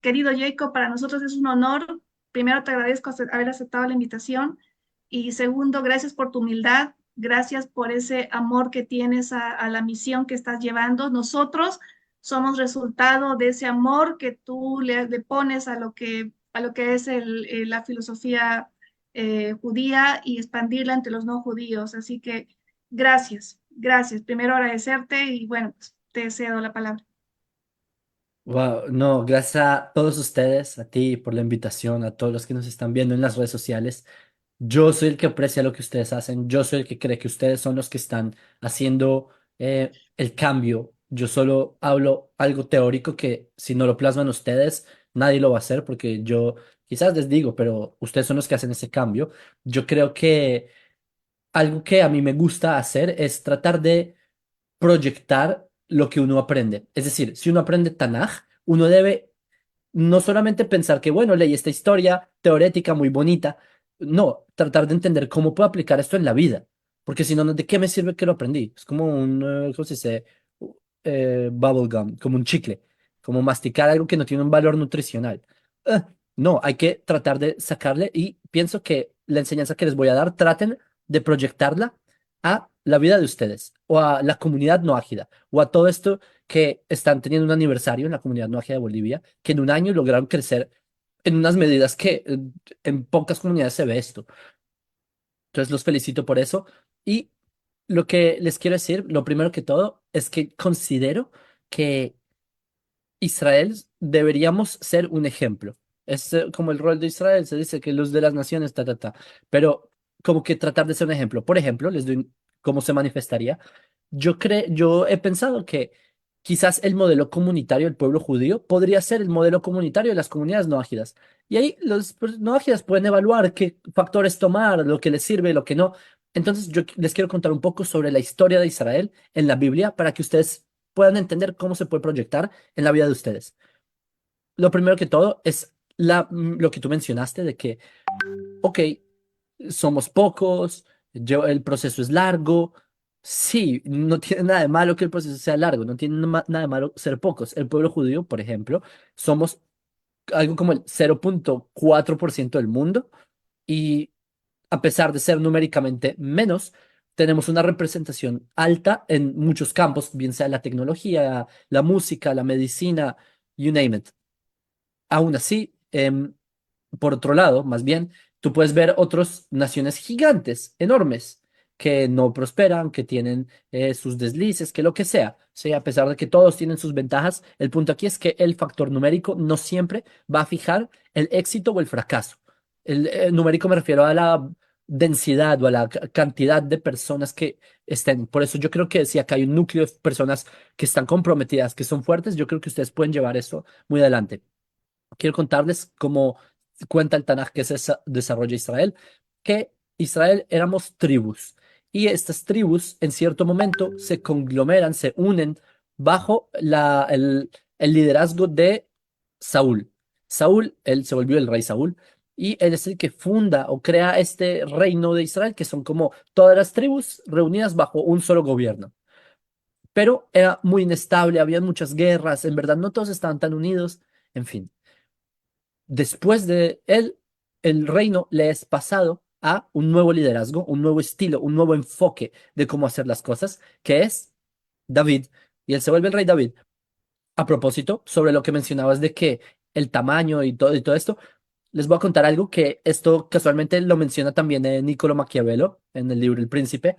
querido Jacob, para nosotros es un honor. Primero, te agradezco haber aceptado la invitación y segundo, gracias por tu humildad, gracias por ese amor que tienes a la misión que estás llevando. Nosotros somos resultado de ese amor que tú le pones a lo que es la filosofía judía y expandirla entre los no judíos. Así que gracias, gracias. Primero agradecerte y bueno, pues, te cedo la palabra. Wow, no, gracias a todos ustedes, a ti por la invitación, a todos los que nos están viendo en las redes sociales. Yo soy el que aprecia lo que ustedes hacen, yo soy el que cree que ustedes son los que están haciendo el cambio. Yo solo hablo algo teórico que si no lo plasman ustedes, nadie lo va a hacer porque yo quizás les digo, pero ustedes son los que hacen ese cambio. Yo creo que algo que a mí me gusta hacer es tratar de proyectar lo que uno aprende. Es decir, si uno aprende Tanaj, uno debe no solamente pensar que, bueno, leí esta historia teórica muy bonita, no, tratar de entender cómo puedo aplicar esto en la vida, porque si no, ¿de qué me sirve que lo aprendí? Es como un, ¿cómo se dice? Bubble gum, como un chicle, como masticar algo que no tiene un valor nutricional. Eh, no, hay que tratar de sacarle y pienso que la enseñanza que les voy a dar, traten de proyectarla a la vida de ustedes o a la comunidad no ágida o a todo esto que están teniendo un aniversario en la comunidad no ágida de Bolivia, que en un año lograron crecer en unas medidas que en pocas comunidades se ve esto. Entonces los felicito por eso. Y lo que les quiero decir, lo primero que todo, es que considero que Israel deberíamos ser un ejemplo. Es como el rol de Israel, se dice que luz de las naciones, ta, ta, ta. Pero como que tratar de ser un ejemplo. Por ejemplo, les doy cómo se manifestaría. Yo he pensado que quizás el modelo comunitario del pueblo judío podría ser el modelo comunitario de las comunidades no ágidas. Y ahí los no ágidas pueden evaluar qué factores tomar, lo que les sirve, lo que no. Entonces yo les quiero contar un poco sobre la historia de Israel en la Biblia para que ustedes puedan entender cómo se puede proyectar en la vida de ustedes. Lo primero que todo es lo que tú mencionaste de que, ok, somos pocos, el proceso es largo. Sí, no tiene nada de malo que el proceso sea largo, no tiene nada de malo ser pocos. El pueblo judío, por ejemplo, somos algo como el 0,4% del mundo y a pesar de ser numéricamente menos, tenemos una representación alta en muchos campos, bien sea la tecnología, la música, la medicina, you name it. Aún así, por otro lado, más bien, tú puedes ver otras naciones gigantes, enormes, que no prosperan, que tienen sus deslices, que lo que sea. Sí, a pesar de que todos tienen sus ventajas, el punto aquí es que el factor numérico no siempre va a fijar el éxito o el fracaso. El numérico me refiero a la densidad o a la cantidad de personas que estén. Por eso yo creo que si acá hay un núcleo de personas que están comprometidas, que son fuertes, yo creo que ustedes pueden llevar eso muy adelante. Quiero contarles cómo cuenta el Tanaj que se desarrolla Israel, que Israel éramos tribus y estas tribus en cierto momento se conglomeran, se unen bajo el liderazgo de Saúl. Saúl, él se volvió el rey Saúl y él es el que funda o crea este reino de Israel, que son como todas las tribus reunidas bajo un solo gobierno. Pero era muy inestable, había muchas guerras, en verdad no todos estaban tan unidos, en fin. Después de él, el reino le es pasado a un nuevo liderazgo, un nuevo estilo, un nuevo enfoque de cómo hacer las cosas, que es David. Y él se vuelve el rey David. A propósito, sobre lo que mencionabas de que el tamaño y todo esto, les voy a contar algo que esto casualmente lo menciona también Niccolo Maquiavelo en el libro El Príncipe,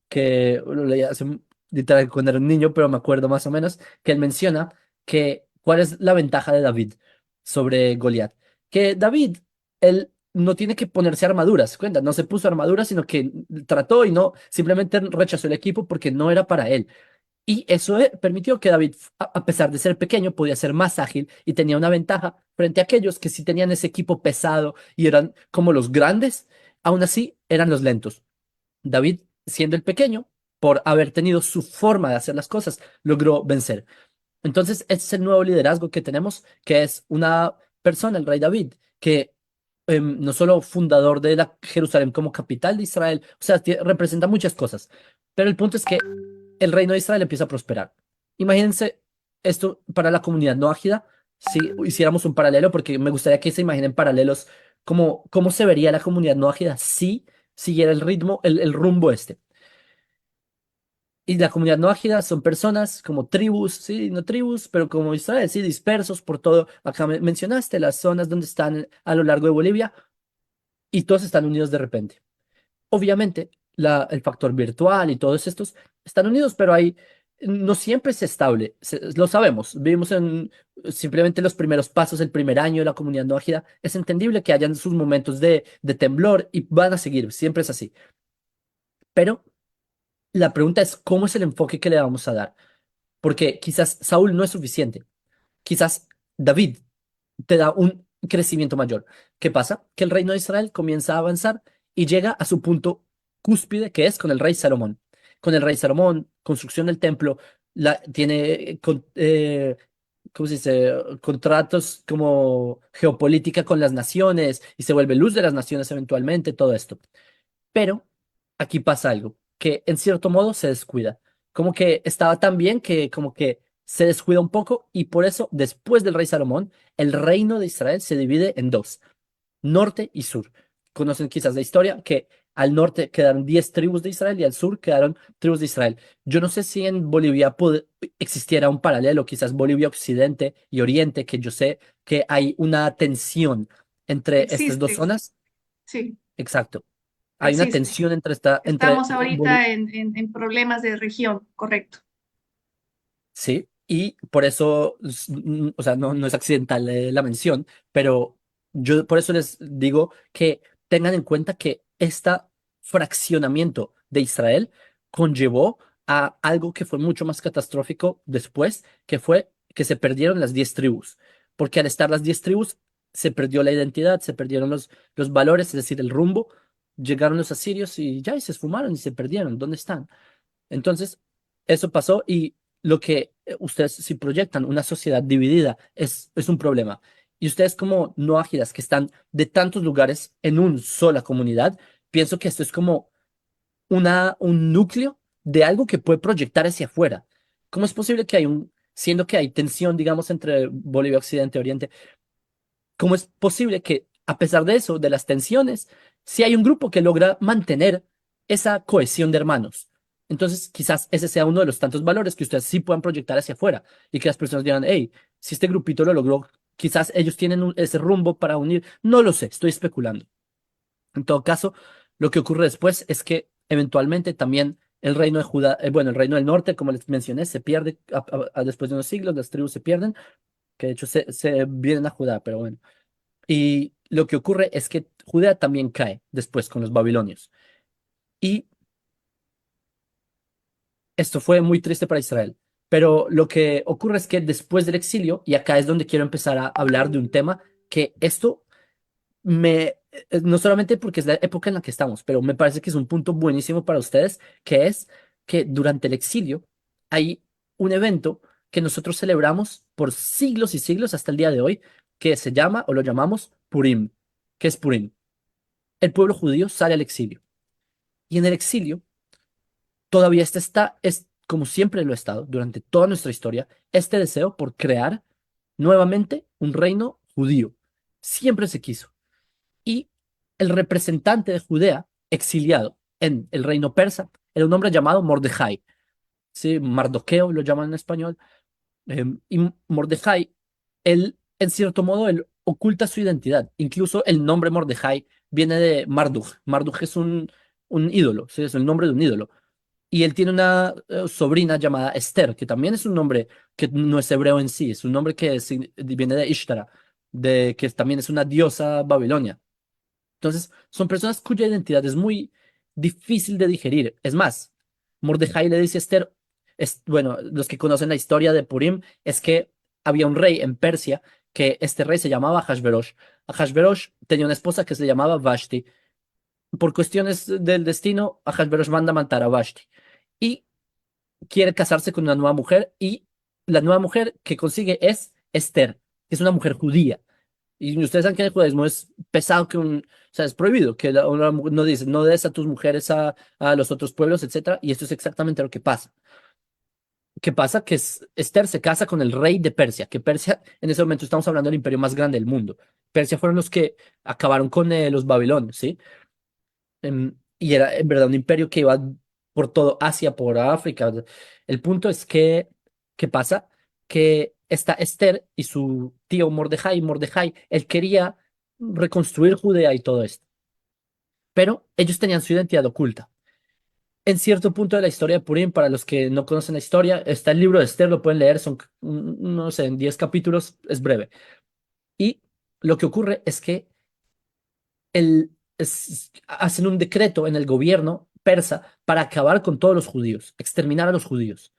que lo leí hace literal cuando era un niño, pero me acuerdo más o menos, que él menciona que cuál es la ventaja de David sobre Goliat. Que David, él no tiene que ponerse armaduras, cuenta, no se puso armaduras, sino que trató y no, simplemente rechazó el equipo porque no era para él. Y eso permitió que David, a pesar de ser pequeño, podía ser más ágil y tenía una ventaja frente a aquellos que sí tenían ese equipo pesado y eran como los grandes, aún así eran los lentos. David, siendo el pequeño, por haber tenido su forma de hacer las cosas, logró vencer. Entonces, ese es el nuevo liderazgo que tenemos, que es una persona, el rey David, que no solo fundador de la Jerusalén como capital de Israel, o sea, representa muchas cosas, pero el punto es que el reino de Israel empieza a prosperar. Imagínense esto para la comunidad no ágida, si hiciéramos un paralelo, porque me gustaría que se imaginen paralelos, como cómo se vería la comunidad no ágida si siguiera el ritmo, el rumbo este. Y la comunidad no ágida son personas como tribus, sí, no tribus, pero como Israel, sí, dispersos por todo. Acá mencionaste las zonas donde están a lo largo de Bolivia y todos están unidos de repente. Obviamente, el factor virtual y todos estos están unidos, pero hay, no siempre es estable, lo sabemos. Vivimos en simplemente los primeros pasos, el primer año de la comunidad no ágida. Es entendible que hayan sus momentos de temblor y van a seguir, siempre es así. Pero la pregunta es, ¿cómo es el enfoque que le vamos a dar? Porque quizás Saúl no es suficiente. Quizás David te da un crecimiento mayor. ¿Qué pasa? Que el reino de Israel comienza a avanzar y llega a su punto cúspide, que es con el rey Salomón. Con el rey Salomón, construcción del templo, tiene ¿cómo se dice? Contratos como geopolítica con las naciones y se vuelve luz de las naciones eventualmente, todo esto. Pero aquí pasa algo, que en cierto modo se descuida. Como que estaba tan bien que como que se descuida un poco y por eso después del rey Salomón, el reino de Israel se divide en dos, norte y sur. Conocen quizás la historia que al norte quedaron 10 tribus de Israel y al sur quedaron tribus de Israel. Yo no sé si en Bolivia existiera un paralelo, quizás Bolivia Occidente y Oriente, que yo sé que hay una tensión entre estas dos Existe, zonas. sí, Exacto. Hay una existe. tensión entre Estamos ahorita en problemas de región, correcto. sí, y por eso, o sea, no es accidental la mención, pero yo por eso les digo que tengan en cuenta que este fraccionamiento de Israel conllevó a algo que fue mucho más catastrófico después, que fue que se perdieron las 10 tribus, porque al estar las 10 tribus se perdió la identidad, se perdieron los valores, es decir, el rumbo, llegaron los asirios y ya, y se esfumaron y se perdieron, ¿dónde están? Entonces, eso pasó y lo que ustedes si proyectan una sociedad dividida es un problema. Y ustedes como no ágidas que están de tantos lugares en una sola comunidad, pienso que esto es como un núcleo de algo que puede proyectar hacia afuera. ¿Cómo es posible que siendo que hay tensión, digamos, entre Bolivia Occidente y Oriente, cómo es posible que a pesar de eso, de las tensiones, si hay un grupo que logra mantener esa cohesión de hermanos? Entonces, quizás ese sea uno de los tantos valores que ustedes sí puedan proyectar hacia afuera y que las personas digan, hey, si este grupito lo logró, quizás ellos tienen ese rumbo para unir. No lo sé, estoy especulando. En todo caso, lo que ocurre después es que eventualmente también el reino de Judá, bueno, el reino del norte, como les mencioné, se pierde después de unos siglos, las tribus se pierden, que de hecho se vienen a Judá, pero bueno. Y lo que ocurre es que Judea también cae después con los babilonios. Y esto fue muy triste para Israel. Pero lo que ocurre es que después del exilio, y acá es donde quiero empezar a hablar de un tema, que esto no solamente porque es la época en la que estamos, pero me parece que es un punto buenísimo para ustedes, que es que durante el exilio hay un evento que nosotros celebramos por siglos y siglos hasta el día de hoy, que se llama o lo llamamos Purim. ¿Qué es Purim? El pueblo judío sale al exilio. Y en el exilio, todavía es como siempre lo ha estado durante toda nuestra historia, este deseo por crear nuevamente un reino judío. Siempre se quiso. Y el representante de Judea, exiliado en el reino persa, era un hombre llamado Mordejai. ¿Sí? Mardoqueo lo llaman en español. Y Mordejai, él, en cierto modo, él oculta su identidad. Incluso el nombre Mordejai viene de Marduk. Marduk es un ídolo, ¿sí? Es el nombre de un ídolo. Y él tiene una sobrina llamada Esther, que también es un nombre que no es hebreo en sí, es un nombre que viene de Ishtara, que también es una diosa babilonia. Entonces, son personas cuya identidad es muy difícil de digerir. Es más, Mordejai le dice a Esther, bueno, los que conocen la historia de Purim, es que había un rey en Persia, que este rey se llamaba Hashverosh. Hashverosh tenía una esposa que se llamaba Vashti. Por cuestiones del destino, Hashverosh manda a matar a Vashti y quiere casarse con una nueva mujer y la nueva mujer que consigue es Esther, que es una mujer judía. Y ustedes saben que en el judaísmo es pesado o sea, es prohibido que no dice, no des a tus mujeres a los otros pueblos, etcétera. Y esto es exactamente lo que pasa. ¿qué pasa? Que Esther se casa con el rey de Persia, que Persia, en ese momento estamos hablando del imperio más grande del mundo. Persia fueron los que acabaron con los babilonios, ¿sí? Y era en verdad un imperio que iba por todo Asia, por África. El punto es que, ¿qué pasa? Que está Esther y su tío Mordejai, él quería reconstruir Judea y todo esto, pero ellos tenían su identidad oculta. En cierto punto de la historia de Purim, para los que no conocen la historia, está el libro de Esther, lo pueden leer, son, no sé, en 10 capítulos, es breve. Y lo que ocurre es que hacen un decreto en el gobierno persa para acabar con todos los judíos, exterminar a los judíos.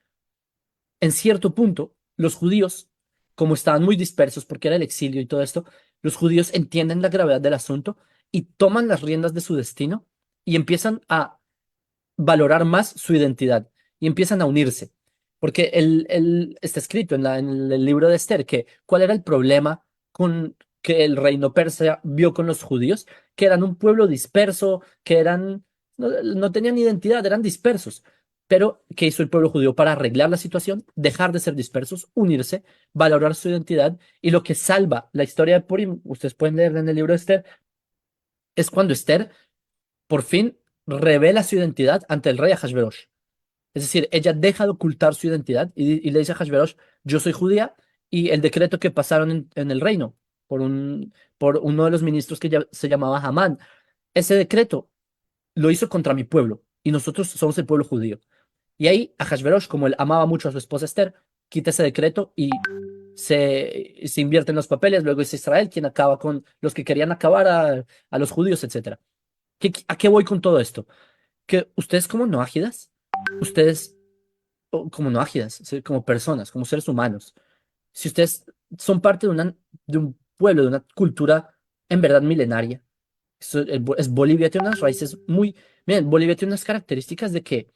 En cierto punto, los judíos, como estaban muy dispersos porque era el exilio y todo esto, los judíos entienden la gravedad del asunto y toman las riendas de su destino y empiezan a valorar más su identidad y empiezan a unirse. Porque está escrito en el libro de Esther que cuál era el problema con que el reino persa vio con los judíos, que eran un pueblo disperso, que no tenían identidad, eran dispersos. Pero, ¿qué hizo el pueblo judío para arreglar la situación? Dejar de ser dispersos, unirse, valorar su identidad. Y lo que salva la historia de Purim, ustedes pueden leerla en el libro de Esther, es cuando Esther por fin revela su identidad ante el rey Ahasverosh. Es decir, ella deja de ocultar su identidad y le dice a Ahasverosh, yo soy judía, y el decreto que pasaron en el reino por uno de los ministros que se llamaba Hamán, ese decreto lo hizo contra mi pueblo y nosotros somos el pueblo judío. Y ahí Ahasverosh, como él amaba mucho a su esposa Esther, quita ese decreto y se invierte en los papeles, luego es Israel quien acaba con los que querían acabar a los judíos, etcétera. ¿A qué voy con todo esto? Que ustedes como noágidas, ustedes como noágidas, ¿sí? Como personas, como seres humanos, si ustedes son parte de un pueblo, de una cultura en verdad milenaria, Bolivia tiene unas raíces muy, miren, Bolivia tiene unas características de que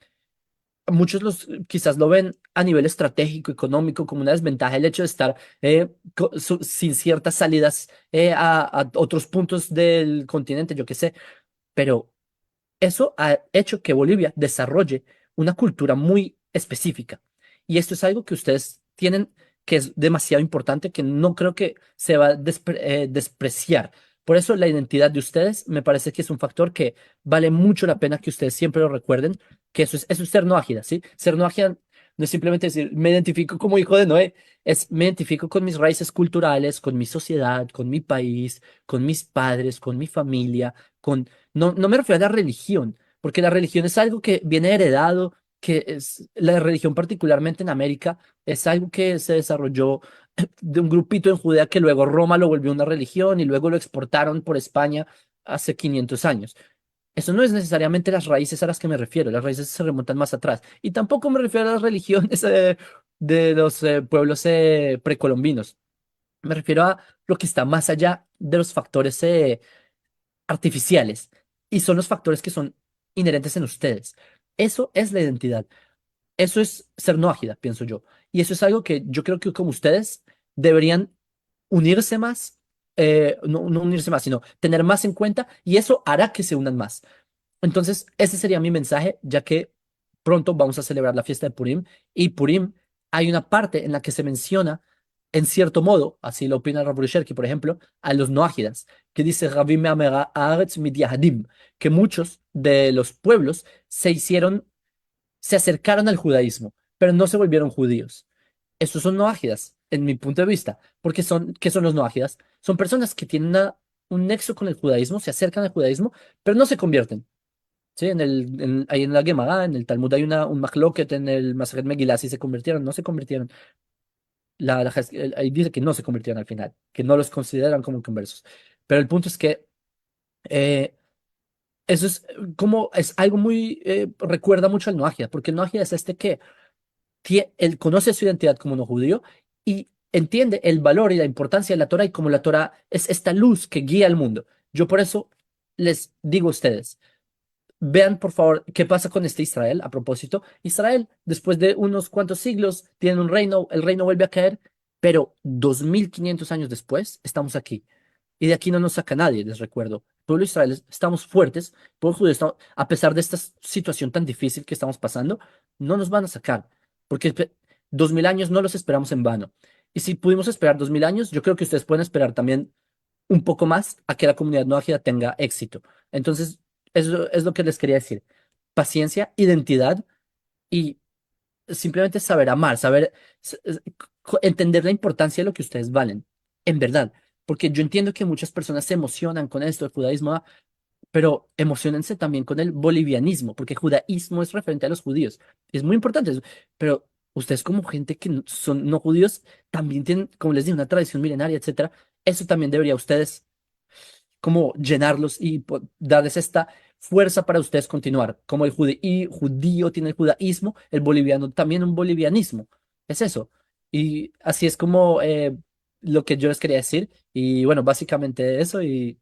muchos quizás lo ven a nivel estratégico, económico, como una desventaja el hecho de estar sin ciertas salidas a otros puntos del continente, yo qué sé, pero eso ha hecho que Bolivia desarrolle una cultura muy específica. Y esto es algo que ustedes tienen que es demasiado importante, que no creo que se va a despreciar. Por eso la identidad de ustedes me parece que es un factor que vale mucho la pena que ustedes siempre lo recuerden, que eso es ser no ágida, ¿sí? Ser no ágida no es simplemente decir, me identifico como hijo de Noé, es me identifico con mis raíces culturales, con mi sociedad, con mi país, con mis padres, con mi familia, no me refiero a la religión, porque la religión es algo que viene heredado, que es la religión particularmente en América, es algo que se desarrolló de un grupito en Judea que luego Roma lo volvió una religión y luego lo exportaron por España hace 500 años. Eso no es necesariamente las raíces a las que me refiero, las raíces se remontan más atrás. Y tampoco me refiero a las religiones de los pueblos precolombinos. Me refiero a lo que está más allá de los factores artificiales y son los factores que son inherentes en ustedes. Eso es la identidad. Eso es ser no ágida, pienso yo. Y eso es algo que yo creo que como ustedes deberían unirse más, no unirse más, sino tener más en cuenta y eso hará que se unan más. Entonces, ese sería mi mensaje, ya que pronto vamos a celebrar la fiesta de Purim y Purim hay una parte en la que se menciona, en cierto modo, así lo opina Rabbi Sherki, por ejemplo, a los noágidas, que dice Rabbi Me'amera Haaretz Midyahadim, que muchos de los pueblos se acercaron al judaísmo, pero no se volvieron judíos. Estos son noágidas, en mi punto de vista, porque ¿qué son los noágidas? Son personas que tienen un nexo con el judaísmo, se acercan al judaísmo, pero no se convierten. Sí, ahí en la Gemara, en el Talmud hay un machloket en el Masechet Megillah, si se convirtieron, no se convirtieron. Ahí dice que no se convirtieron al final, que no los consideran como conversos. Pero el punto es que eh, eso es como es algo muy recuerda mucho al Noagia, porque el Noagia es este que él conoce su identidad como no judío y entiende el valor y la importancia de la Torah y como la Torah es esta luz que guía al mundo. Yo por eso les digo a ustedes. Vean, por favor, qué pasa con este Israel. A propósito, Israel, después de unos cuantos siglos, tiene un reino, el reino vuelve a caer, pero 2500 años después, estamos aquí. Y de aquí no nos saca nadie, les recuerdo. Pueblo de Israel, estamos fuertes, pueblo judío, a pesar de esta situación tan difícil que estamos pasando, no nos van a sacar, porque 2000 años no los esperamos en vano. Y si pudimos esperar 2000 años, yo creo que ustedes pueden esperar también un poco más a que la comunidad no ágil tenga éxito. Entonces, eso es lo que les quería decir. Paciencia, identidad y simplemente saber amar, saber entender la importancia de lo que ustedes valen, en verdad. Porque yo entiendo que muchas personas se emocionan con esto del judaísmo, pero emocionense también con el bolivianismo, porque judaísmo es referente a los judíos. Es muy importante eso. Pero ustedes como gente que son no judíos, también tienen, como les digo, una tradición milenaria, etcétera. Eso también debería ustedes como llenarlos y darles esta fuerza para ustedes continuar. Como el judío tiene el judaísmo, el boliviano también un bolivianismo. Es eso. Y así es como lo que yo les quería decir. Y bueno, básicamente eso y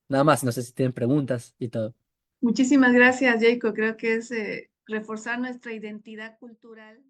nada más. No sé si tienen preguntas y todo. Muchísimas gracias, Jacob. Creo que es reforzar nuestra identidad cultural.